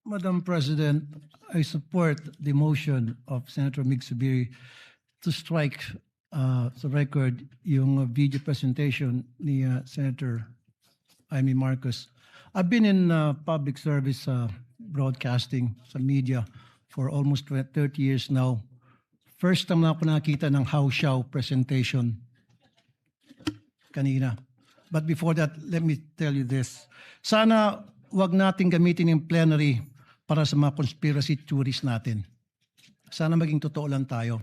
Madam President, I support the motion of Senator Mig Zubiri to strike sa record yung video presentation ni Senator Amy Marcos. I've been in public service broadcasting sa media for almost 30 years now. First time na ako nakita ng How presentation kanina. But before that, let me tell you this. Sana wag nating gamitin yung plenary para sa mga conspiracy theories natin. Sana maging totoo lang tayo.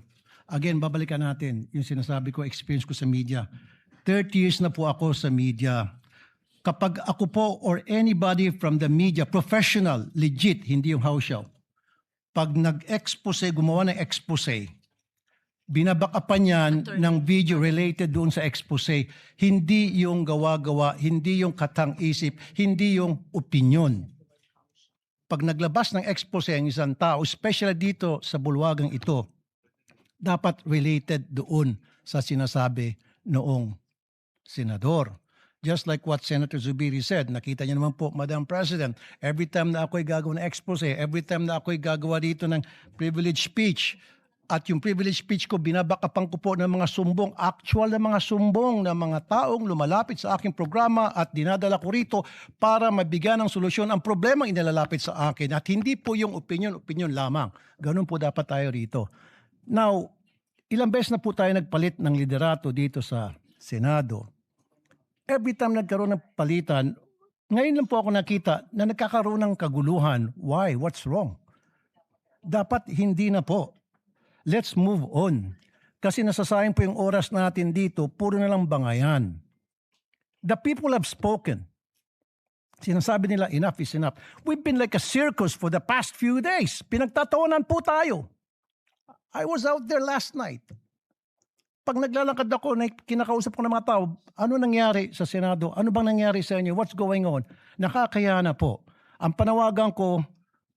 Again, babalikan natin yung sinasabi ko, experience ko sa media. 30 years na po ako sa media. Kapag ako po or anybody from the media, professional, legit, hindi yung house show, pag nag-expose, gumawa ng expose, binabakapan yan ng video related doon sa expose, hindi yung gawa-gawa, hindi yung katang-isip, hindi yung opinion. Pag naglabas ng expose ang isang tao, especially dito sa bulwagang ito, dapat related doon sa sinasabi noong senador. Just like what Senator Zubiri said, nakita niyo naman po, Madam President, every time na ako'y gagawa ng expose, every time na ako'y gagawa dito ng privilege speech, at yung privilege speech ko, binabakapan ko po ng mga sumbong, actual na mga sumbong ng mga taong lumalapit sa aking programa at dinadala ko rito para mabigyan ng solusyon ang problema inilalapit sa akin. At hindi po yung opinion lamang. Ganun po dapat tayo rito. Now, ilang beses na po tayo nagpalit ng liderato dito sa Senado. Every time nagkaroon ng palitan, ngayon lang po ako nakita na nagkakaroon ng kaguluhan. Why? What's wrong? Dapat hindi na po. Let's move on. Kasi nasasayang po yung oras natin dito, puro na lang bangayan. The people have spoken. Sinasabi nila, enough is enough. We've been like a circus for the past few days. Pinagtatawanan po tayo. I was out there last night. Pag naglalakad ako, kinakausap ko ng mga tao, ano nangyari sa Senado? Ano bang nangyari sa inyo? What's going on? Nakakaya na po. Ang panawagan ko,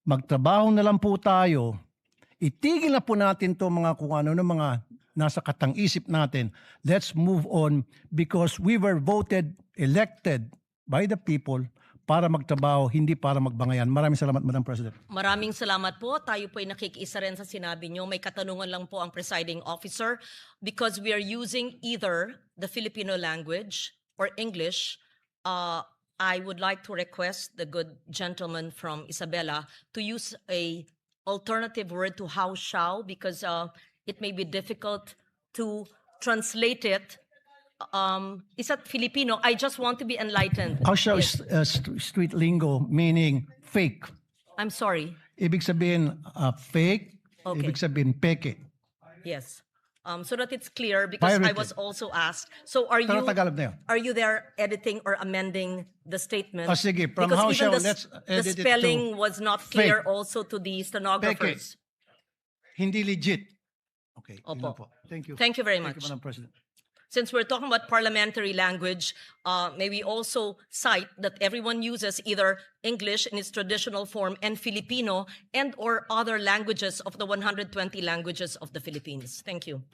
magtrabaho na lang po tayo. Itigil na po natin to mga kung ano ng mga nasa katang-isip natin. Let's move on because we were voted, elected by the people para magtrabaho, hindi para magbangayan. Maraming salamat, Madam President. Maraming salamat po. Tayo po ay nakikiisa rin sa sinabi nyo. May katanungan lang po ang presiding officer because we are using either the Filipino language or English. I would like to request the good gentleman from Isabela to use a alternative word to how shall because it may be difficult to translate it. Is that Filipino? I just want to be enlightened. How shall is street lingo meaning fake. I'm sorry. Ibig sabihin fake, Okay. ibig sabihin peke. Yes. So that it's clear because I Pirated. was also asked. So are Pero you Tagalog na yun. are you there editing or amending the statement? Sige, from because how even shall, the, let's the edit it to spelling was not clear fake. also to the stenographers. Hindi legit. Okay. yun Opo. lang po. Thank you. Thank you very Thank much. you, Madam President. Since we're talking about parliamentary language, may we also cite that everyone uses either English in its traditional form and Filipino and or other languages of the 120 languages of the Philippines. Thank you.